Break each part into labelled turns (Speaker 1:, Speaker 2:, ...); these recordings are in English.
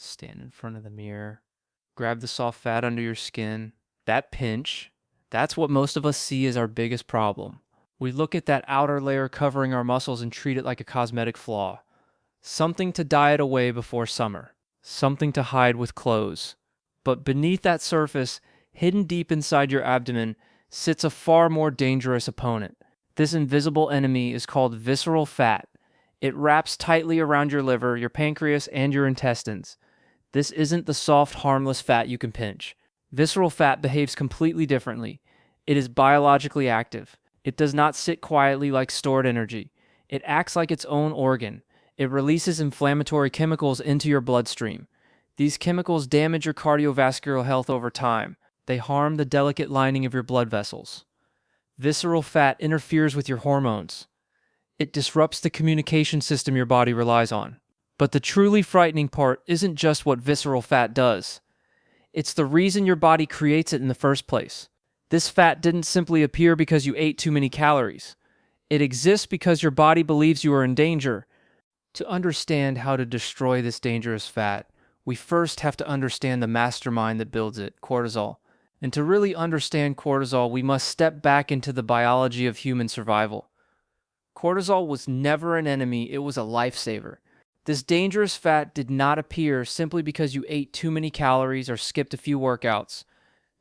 Speaker 1: Stand in front of the mirror. Grab the soft fat under your skin. That pinch, that's what most of us see as our biggest problem. We look at that outer layer covering our muscles and treat it like a cosmetic flaw. Something to diet away before summer. Something to hide with clothes. But beneath that surface, hidden deep inside your abdomen, sits a far more dangerous opponent. This invisible enemy is called visceral fat. It wraps tightly around your liver, your pancreas, and your intestines. This isn't the soft, harmless fat you can pinch. Visceral fat behaves completely differently. It is biologically active. It does not sit quietly like stored energy. It acts like its own organ. It releases inflammatory chemicals into your bloodstream. These chemicals damage your cardiovascular health over time. They harm the delicate lining of your blood vessels. Visceral fat interferes with your hormones. It disrupts the communication system your body relies on. But the truly frightening part isn't just what visceral fat does. It's the reason your body creates it in the first place. This fat didn't simply appear because you ate too many calories. It exists because your body believes you are in danger. To understand how to destroy this dangerous fat, we first have to understand the mastermind that builds it, cortisol. And to really understand cortisol, we must step back into the biology of human survival. Cortisol was never an enemy, it was a lifesaver. This dangerous fat did not appear simply because you ate too many calories or skipped a few workouts.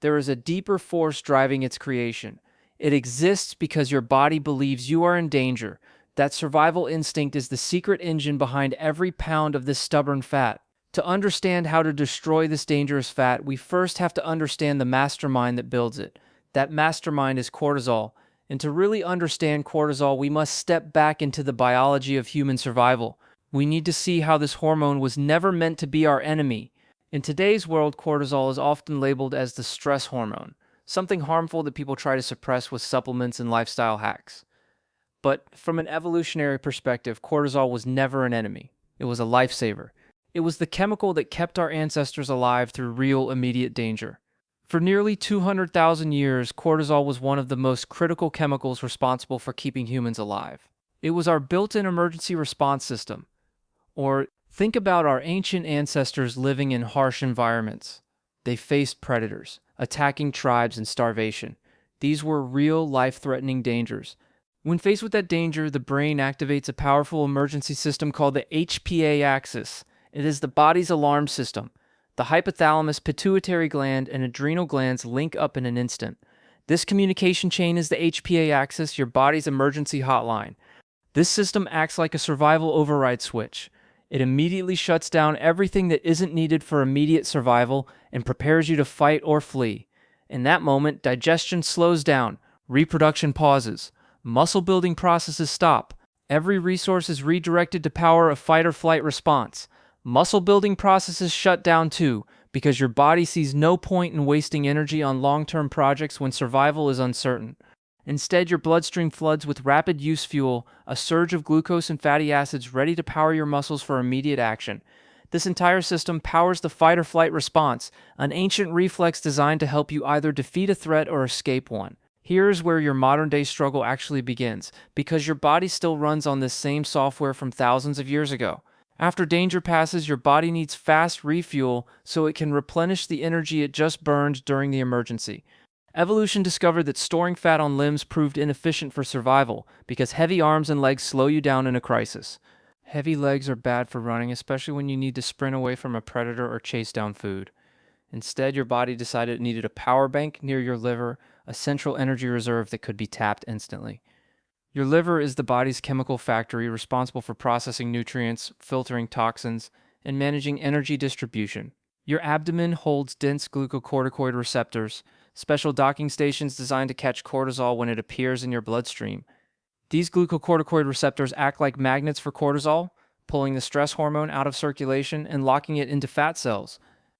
Speaker 1: There is a deeper force driving its creation. It exists because your body believes you are in danger. That survival instinct is the secret engine behind every pound of this stubborn fat. To understand how to destroy this dangerous fat, we first have to understand the mastermind that builds it. That mastermind is cortisol. And to really understand cortisol, we must step back into the biology of human survival. We need to see how this hormone was never meant to be our enemy. In today's world, cortisol is often labeled as the stress hormone, something harmful that people try to suppress with supplements and lifestyle hacks. But from an evolutionary perspective, cortisol was never an enemy. It was a lifesaver. It was the chemical that kept our ancestors alive through real immediate danger. For nearly 200,000 years, cortisol was one of the most critical chemicals responsible for keeping humans alive. It was our built-in emergency response system. Or think about our ancient ancestors living in harsh environments. They faced predators, attacking tribes, and starvation. These were real life-threatening dangers. When faced with that danger, the brain activates a powerful emergency system called the HPA axis. It is the body's alarm system. The hypothalamus, pituitary gland, and adrenal glands link up in an instant. This communication chain is the HPA axis, your body's emergency hotline. This system acts like a survival override switch. It immediately shuts down everything that isn't needed for immediate survival and prepares you to fight or flee. In that moment, digestion slows down, reproduction pauses, muscle building processes stop. Every resource is redirected to power a fight or flight response. Muscle building processes shut down too, because your body sees no point in wasting energy on long-term projects when survival is uncertain. Instead, your bloodstream floods with rapid use fuel, a surge of glucose and fatty acids ready to power your muscles for immediate action. This entire system powers the fight or flight response, an ancient reflex designed to help you either defeat a threat or escape one. Here's where your modern-day struggle actually begins, because your body still runs on this same software from thousands of years ago. After danger passes, your body needs fast refuel so it can replenish the energy it just burned during the emergency. Evolution discovered that storing fat on limbs proved inefficient for survival because heavy arms and legs slow you down in a crisis. Heavy legs are bad for running, especially when you need to sprint away from a predator or chase down food. Instead, your body decided it needed a power bank near your liver, a central energy reserve that could be tapped instantly. Your liver is the body's chemical factory responsible for processing nutrients, filtering toxins, and managing energy distribution. Your abdomen holds dense glucocorticoid receptors, special docking stations designed to catch cortisol when it appears in your bloodstream. These glucocorticoid receptors act like magnets for cortisol, pulling the stress hormone out of circulation and locking it into fat cells.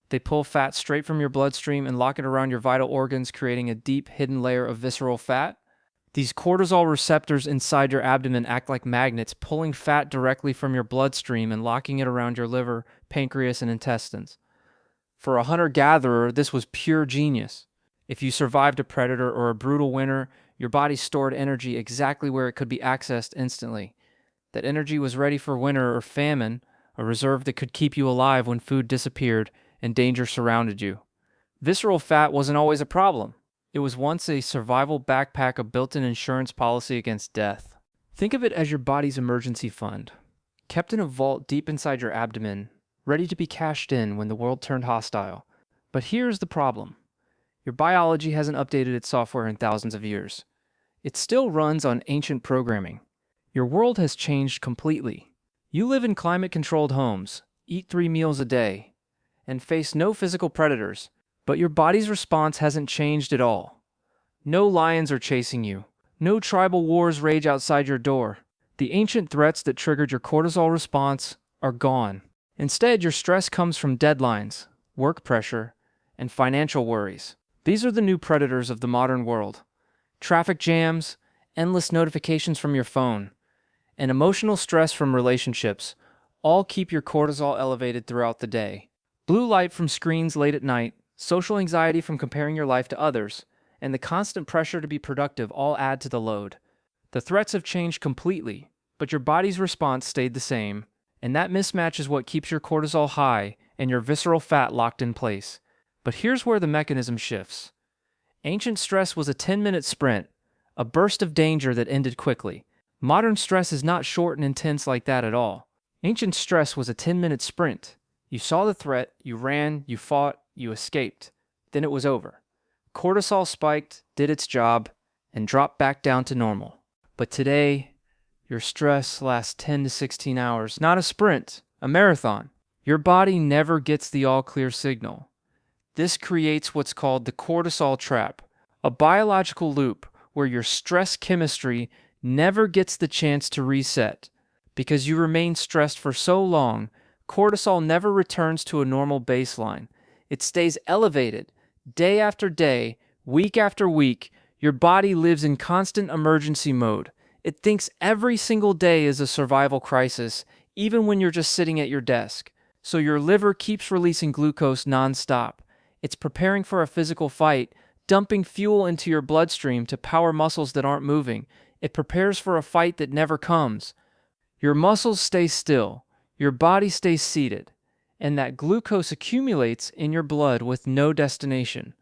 Speaker 1: They pull fat straight from your bloodstream and lock it around your vital organs, creating a deep, hidden layer of visceral fat. These cortisol receptors inside your abdomen act like magnets, pulling fat directly from your bloodstream and locking it around your liver, pancreas, and intestines. For a hunter-gatherer, this was pure genius. If you survived a predator or a brutal winter, your body stored energy exactly where it could be accessed instantly. That energy was ready for winter or famine, a reserve that could keep you alive when food disappeared and danger surrounded you. Visceral fat wasn't always a problem. It was once a survival backpack, a built-in insurance policy against death. Think of it as your body's emergency fund, kept in a vault deep inside your abdomen, ready to be cashed in when the world turned hostile. But here's the problem. Your biology hasn't updated its software in thousands of years. It still runs on ancient programming. Your world has changed completely. You live in climate-controlled homes, eat 3 meals a day, and face no physical predators, but your body's response hasn't changed at all. No lions are chasing you. No tribal wars rage outside your door. The ancient threats that triggered your cortisol response are gone. Instead, your stress comes from deadlines, work pressure, and financial worries. These are the new predators of the modern world. Traffic jams, endless notifications from your phone, and emotional stress from relationships all keep your cortisol elevated throughout the day. Blue light from screens late at night, social anxiety from comparing your life to others, and the constant pressure to be productive all add to the load. The threats have changed completely, but your body's response stayed the same, and that mismatch is what keeps your cortisol high and your visceral fat locked in place. But here's where the mechanism shifts. Ancient stress was a 10-minute sprint, a burst of danger that ended quickly. Modern stress is not short and intense like that at all. Ancient stress was a 10-minute sprint. You saw the threat, you ran, you fought, you escaped. Then it was over. Cortisol spiked, did its job, and dropped back down to normal. But today, your stress lasts 10 to 16 hours, not a sprint, a marathon. Your body never gets the all-clear signal. This creates what's called the cortisol trap, a biological loop where your stress chemistry never gets the chance to reset. Because you remain stressed for so long, cortisol never returns to a normal baseline. It stays elevated. Day after day, week after week, your body lives in constant emergency mode. It thinks every single day is a survival crisis, even when you're just sitting at your desk. So your liver keeps releasing glucose nonstop. It's preparing for a physical fight, dumping fuel into your bloodstream to power muscles that aren't moving. It prepares for a fight that never comes. Your muscles stay still, your body stays seated, and that glucose accumulates in your blood with no destination.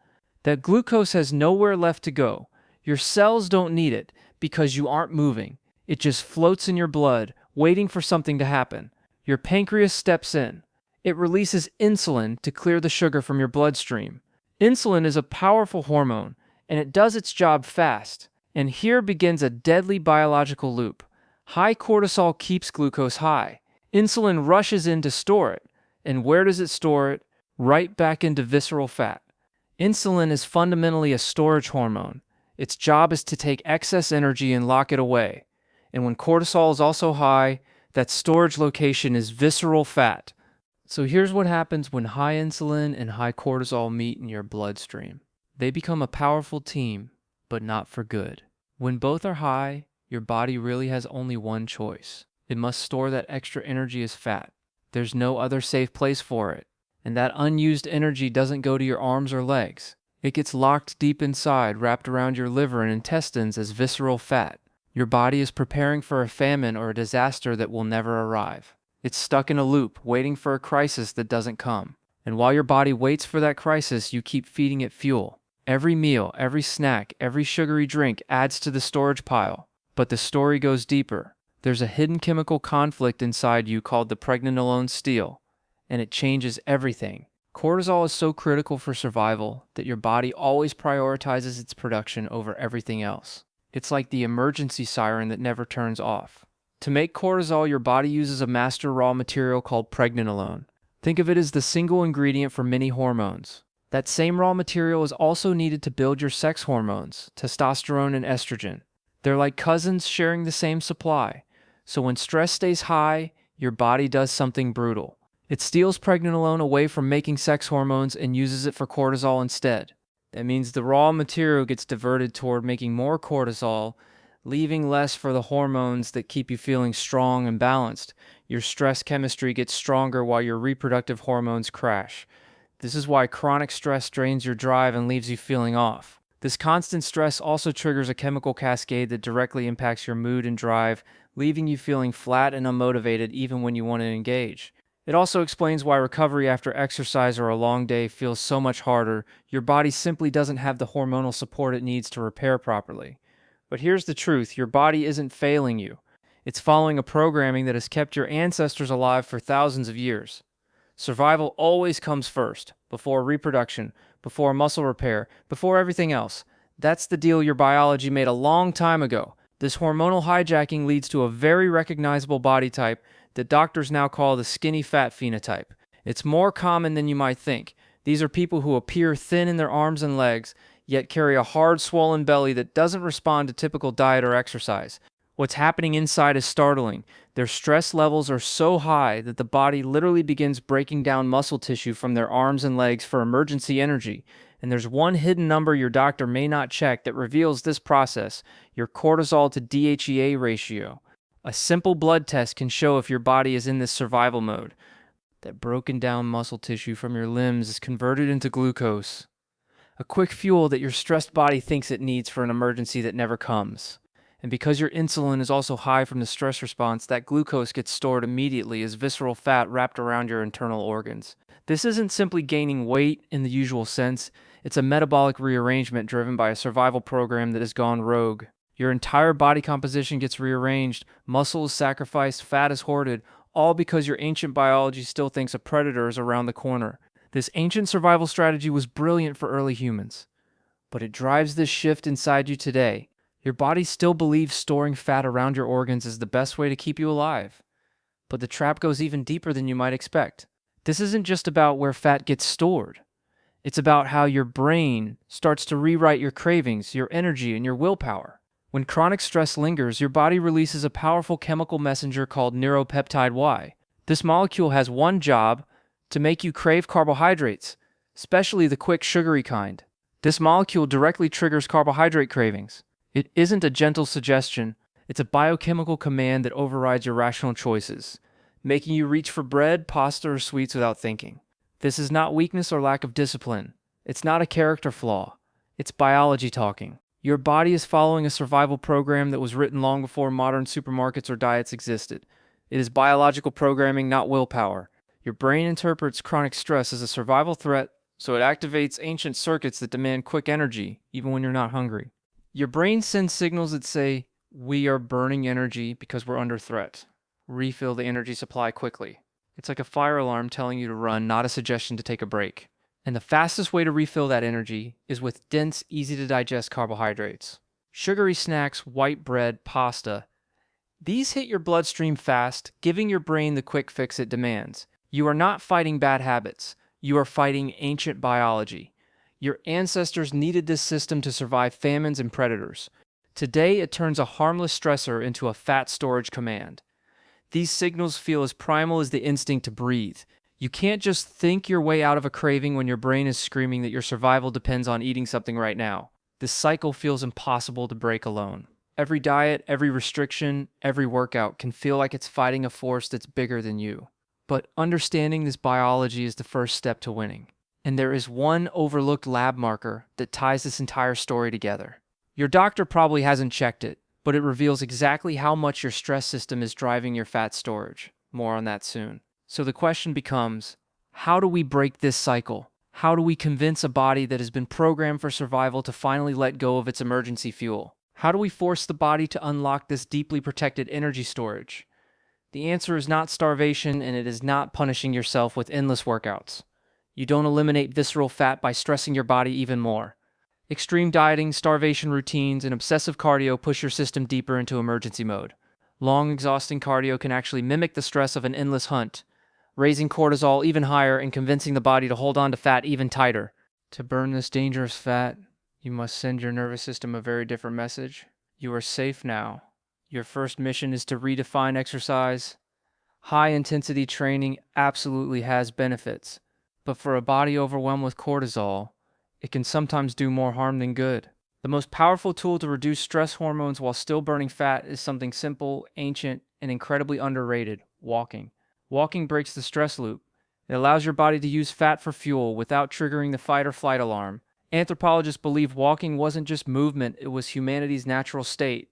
Speaker 1: That glucose has nowhere left to go. Your cells don't need it because you aren't moving. It just floats in your blood, waiting for something to happen. Your pancreas steps in. It releases insulin to clear the sugar from your bloodstream. Insulin is a powerful hormone, and it does its job fast. And here begins a deadly biological loop. High cortisol keeps glucose high. Insulin rushes in to store it. And where does it store it? Right back into visceral fat. Insulin is fundamentally a storage hormone. Its job is to take excess energy and lock it away. And when cortisol is also high, that storage location is visceral fat. So here's what happens when high insulin and high cortisol meet in your bloodstream. They become a powerful team, but not for good. When both are high, your body really has only one choice. It must store that extra energy as fat. There's no other safe place for it. And that unused energy doesn't go to your arms or legs. It gets locked deep inside, wrapped around your liver and intestines as visceral fat. Your body is preparing for a famine or a disaster that will never arrive. It's stuck in a loop, waiting for a crisis that doesn't come. And while your body waits for that crisis, you keep feeding it fuel. Every meal, every snack, every sugary drink adds to the storage pile. But the story goes deeper. There's a hidden chemical conflict inside you called the Pregnenolone Steal, and it changes everything. Cortisol is so critical for survival that your body always prioritizes its production over everything else. It's like the emergency siren that never turns off. To make cortisol, your body uses a master raw material called pregnenolone. Think of it as the single ingredient for many hormones. That same raw material is also needed to build your sex hormones, testosterone and estrogen. They're like cousins sharing the same supply. So when stress stays high, your body does something brutal. It steals pregnenolone away from making sex hormones and uses it for cortisol instead. That means the raw material gets diverted toward making more cortisol, leaving less for the hormones that keep you feeling strong and balanced. Your stress chemistry gets stronger while your reproductive hormones crash. This is why chronic stress drains your drive and leaves you feeling off. This constant stress also triggers a chemical cascade that directly impacts your mood and drive, leaving you feeling flat and unmotivated even when you want to engage. It also explains why recovery after exercise or a long day feels so much harder. Your body simply doesn't have the hormonal support it needs to repair properly. But here's the truth, your body isn't failing you. It's following a programming that has kept your ancestors alive for thousands of years. Survival always comes first, before reproduction, before muscle repair, before everything else. That's the deal your biology made a long time ago. This hormonal hijacking leads to a very recognizable body type that doctors now call the skinny fat phenotype. It's more common than you might think. These are people who appear thin in their arms and legs, yet carry a hard, swollen belly that doesn't respond to typical diet or exercise. What's happening inside is startling. Their stress levels are so high that the body literally begins breaking down muscle tissue from their arms and legs for emergency energy. And there's one hidden number your doctor may not check that reveals this process, your cortisol to DHEA ratio. A simple blood test can show if your body is in this survival mode. That broken down muscle tissue from your limbs is converted into glucose, a quick fuel that your stressed body thinks it needs for an emergency that never comes. And because your insulin is also high from the stress response, that glucose gets stored immediately as visceral fat wrapped around your internal organs. This isn't simply gaining weight in the usual sense, it's a metabolic rearrangement driven by a survival program that has gone rogue. Your entire body composition gets rearranged, muscle is sacrificed, fat is hoarded, all because your ancient biology still thinks a predator is around the corner. This ancient survival strategy was brilliant for early humans, but it drives this shift inside you today. Your body still believes storing fat around your organs is the best way to keep you alive. But the trap goes even deeper than you might expect. This isn't just about where fat gets stored. It's about how your brain starts to rewrite your cravings, your energy, and your willpower. When chronic stress lingers, your body releases a powerful chemical messenger called neuropeptide Y. This molecule has one job: to make you crave carbohydrates, especially the quick, sugary kind. This molecule directly triggers carbohydrate cravings. It isn't a gentle suggestion, it's a biochemical command that overrides your rational choices, making you reach for bread, pasta, or sweets without thinking. This is not weakness or lack of discipline. It's not a character flaw. It's biology talking. Your body is following a survival program that was written long before modern supermarkets or diets existed. It is biological programming, not willpower. Your brain interprets chronic stress as a survival threat, so it activates ancient circuits that demand quick energy, even when you're not hungry. Your brain sends signals that say, we are burning energy because we're under threat. Refill the energy supply quickly. It's like a fire alarm telling you to run, not a suggestion to take a break. And the fastest way to refill that energy is with dense, easy-to-digest carbohydrates. Sugary snacks, white bread, pasta. These hit your bloodstream fast, giving your brain the quick fix it demands. You are not fighting bad habits. You are fighting ancient biology. Your ancestors needed this system to survive famines and predators. Today, it turns a harmless stressor into a fat storage command. These signals feel as primal as the instinct to breathe. You can't just think your way out of a craving when your brain is screaming that your survival depends on eating something right now. This cycle feels impossible to break alone. Every diet, every restriction, every workout can feel like it's fighting a force that's bigger than you. But understanding this biology is the first step to winning. And there is one overlooked lab marker that ties this entire story together. Your doctor probably hasn't checked it, but it reveals exactly how much your stress system is driving your fat storage. More on that soon. So the question becomes, how do we break this cycle? How do we convince a body that has been programmed for survival to finally let go of its emergency fuel? How do we force the body to unlock this deeply protected energy storage? The answer is not starvation, and it is not punishing yourself with endless workouts. You don't eliminate visceral fat by stressing your body even more. Extreme dieting, starvation routines, and obsessive cardio push your system deeper into emergency mode. Long, exhausting cardio can actually mimic the stress of an endless hunt, raising cortisol even higher and convincing the body to hold on to fat even tighter. To burn this dangerous fat, you must send your nervous system a very different message. You are safe now. Your first mission is to redefine exercise. High-intensity training absolutely has benefits, but for a body overwhelmed with cortisol, it can sometimes do more harm than good. The most powerful tool to reduce stress hormones while still burning fat is something simple, ancient, and incredibly underrated: walking. Walking breaks the stress loop. It allows your body to use fat for fuel without triggering the fight or flight alarm. Anthropologists believe walking wasn't just movement, it was humanity's natural state.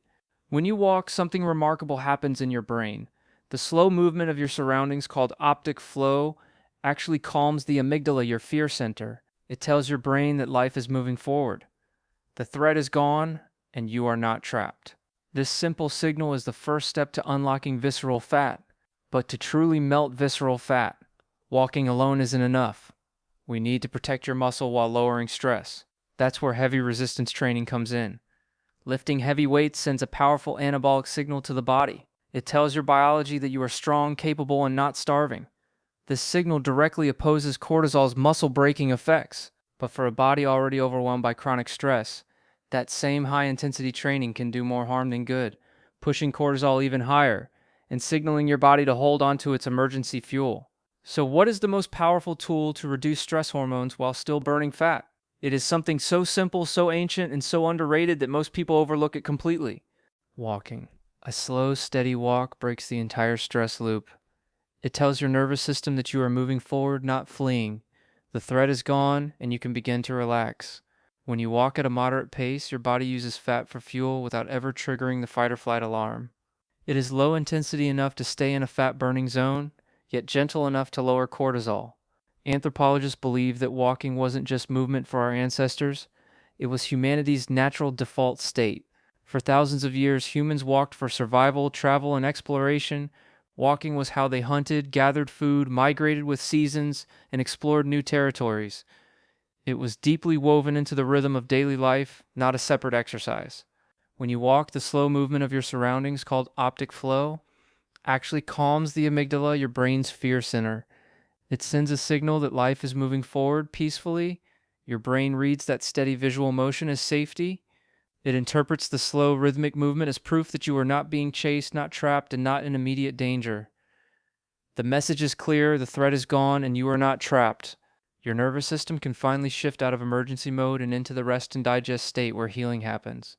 Speaker 1: When you walk, something remarkable happens in your brain. The slow movement of your surroundings, called optic flow, actually calms the amygdala, your fear center. It tells your brain that life is moving forward. The threat is gone, and you are not trapped. This simple signal is the first step to unlocking visceral fat. But to truly melt visceral fat, walking alone isn't enough. We need to protect your muscle while lowering stress. That's where heavy resistance training comes in. Lifting heavy weights sends a powerful anabolic signal to the body. It tells your biology that you are strong, capable, and not starving. This signal directly opposes cortisol's muscle-breaking effects. But for a body already overwhelmed by chronic stress, that same high-intensity training can do more harm than good, pushing cortisol even higher and signaling your body to hold on to its emergency fuel. So what is the most powerful tool to reduce stress hormones while still burning fat? It is something so simple, so ancient, and so underrated that most people overlook it completely. Walking. A slow, steady walk breaks the entire stress loop. It tells your nervous system that you are moving forward, not fleeing. The threat is gone, and you can begin to relax. When you walk at a moderate pace, your body uses fat for fuel without ever triggering the fight or flight alarm. It is low intensity enough to stay in a fat-burning zone, yet gentle enough to lower cortisol. Anthropologists believe that walking wasn't just movement for our ancestors, it was humanity's natural default state. For thousands of years, humans walked for survival, travel, and exploration. Walking was how they hunted, gathered food, migrated with seasons, and explored new territories. It was deeply woven into the rhythm of daily life, not a separate exercise. When you walk, the slow movement of your surroundings, called optic flow, actually calms the amygdala, your brain's fear center. It sends a signal that life is moving forward peacefully. Your brain reads that steady visual motion as safety. It interprets the slow rhythmic movement as proof that you are not being chased, not trapped, and not in immediate danger. The message is clear, the threat is gone, and you are not trapped. Your nervous system can finally shift out of emergency mode and into the rest and digest state where healing happens.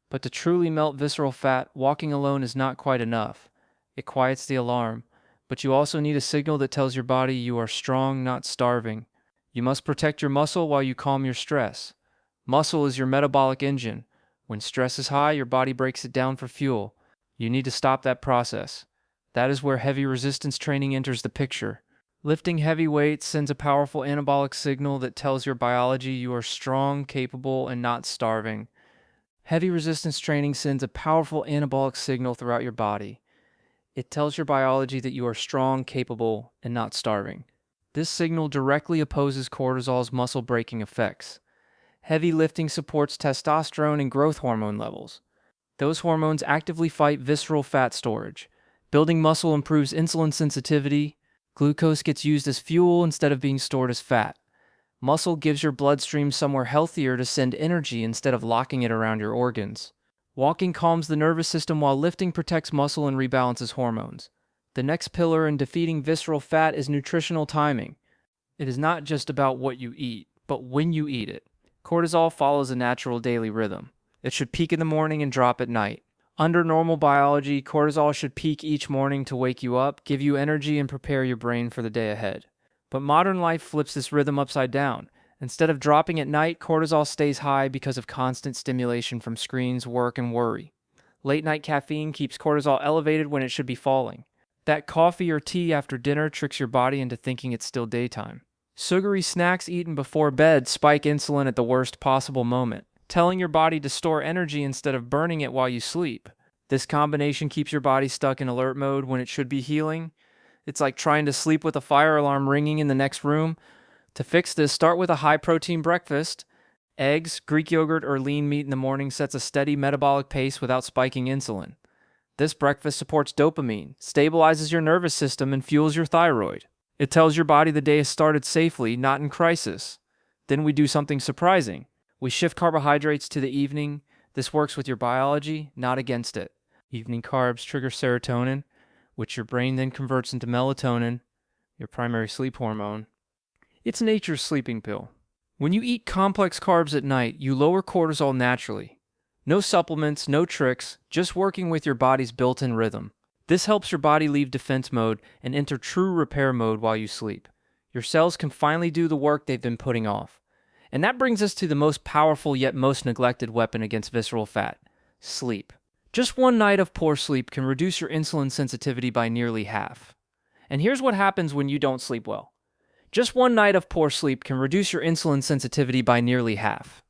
Speaker 1: But to truly melt visceral fat, walking alone is not quite enough. It quiets the alarm, but you also need a signal that tells your body you are strong, not starving. You must protect your muscle while you calm your stress. Muscle is your metabolic engine. When stress is high, your body breaks it down for fuel. You need to stop that process. That is where heavy resistance training enters the picture. Lifting heavy weights sends a powerful anabolic signal that tells your biology you are strong, capable, and not starving. Heavy resistance training sends a powerful anabolic signal throughout your body. It tells your biology that you are strong, capable, and not starving. This signal directly opposes cortisol's muscle-breaking effects. Heavy lifting supports testosterone and growth hormone levels. Those hormones actively fight visceral fat storage. Building muscle improves insulin sensitivity. Glucose gets used as fuel instead of being stored as fat. Muscle gives your bloodstream somewhere healthier to send energy instead of locking it around your organs. Walking calms the nervous system while lifting protects muscle and rebalances hormones. The next pillar in defeating visceral fat is nutritional timing. It is not just about what you eat, but when you eat it. Cortisol follows a natural daily rhythm. It should peak in the morning and drop at night. Under normal biology, cortisol should peak each morning to wake you up, give you energy, and prepare your brain for the day ahead. But modern life flips this rhythm upside down. Instead of dropping at night, cortisol stays high because of constant stimulation from screens, work, and worry. Late-night caffeine keeps cortisol elevated when it should be falling. That coffee or tea after dinner tricks your body into thinking it's still daytime. Sugary snacks eaten before bed spike insulin at the worst possible moment, telling your body to store energy instead of burning it while you sleep. This combination keeps your body stuck in alert mode when it should be healing. It's like trying to sleep with a fire alarm ringing in the next room. To fix this, start with a high-protein breakfast. Eggs, Greek yogurt, or lean meat in the morning sets a steady metabolic pace without spiking insulin. This breakfast supports dopamine, stabilizes your nervous system, and fuels your thyroid. It tells your body the day has started safely, not in crisis. Then we do something surprising. We shift carbohydrates to the evening. This works with your biology, not against it. Evening carbs trigger serotonin, which your brain then converts into melatonin, your primary sleep hormone. It's nature's sleeping pill. When you eat complex carbs at night, you lower cortisol naturally. No supplements, no tricks, just working with your body's built-in rhythm. This helps your body leave defense mode and enter true repair mode while you sleep. Your cells can finally do the work they've been putting off. And that brings us to the most powerful yet most neglected weapon against visceral fat: sleep. Just one night of poor sleep can reduce your insulin sensitivity by nearly half. And here's what happens when you don't sleep well. Just one night of poor sleep can reduce your insulin sensitivity by nearly half.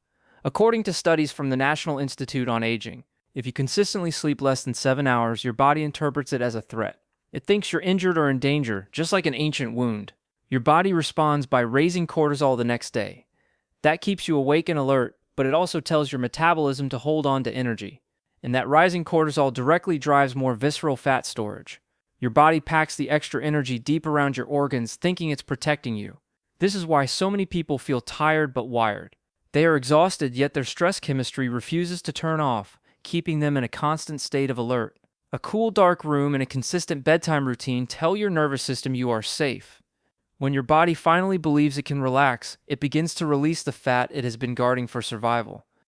Speaker 1: According to studies from the National Institute on Aging, if you consistently sleep less than 7 hours, your body interprets it as a threat. It thinks you're injured or in danger, just like an ancient wound. Your body responds by raising cortisol the next day. That keeps you awake and alert, but it also tells your metabolism to hold on to energy. And that rising cortisol directly drives more visceral fat storage. Your body packs the extra energy deep around your organs, thinking it's protecting you. This is why so many people feel tired but wired. They are exhausted, yet their stress chemistry refuses to turn off, keeping them in a constant state of alert. A cool, dark room and a consistent bedtime routine tell your nervous system you are safe. When your body finally believes it can relax, it begins to release the fat it has been guarding for survival.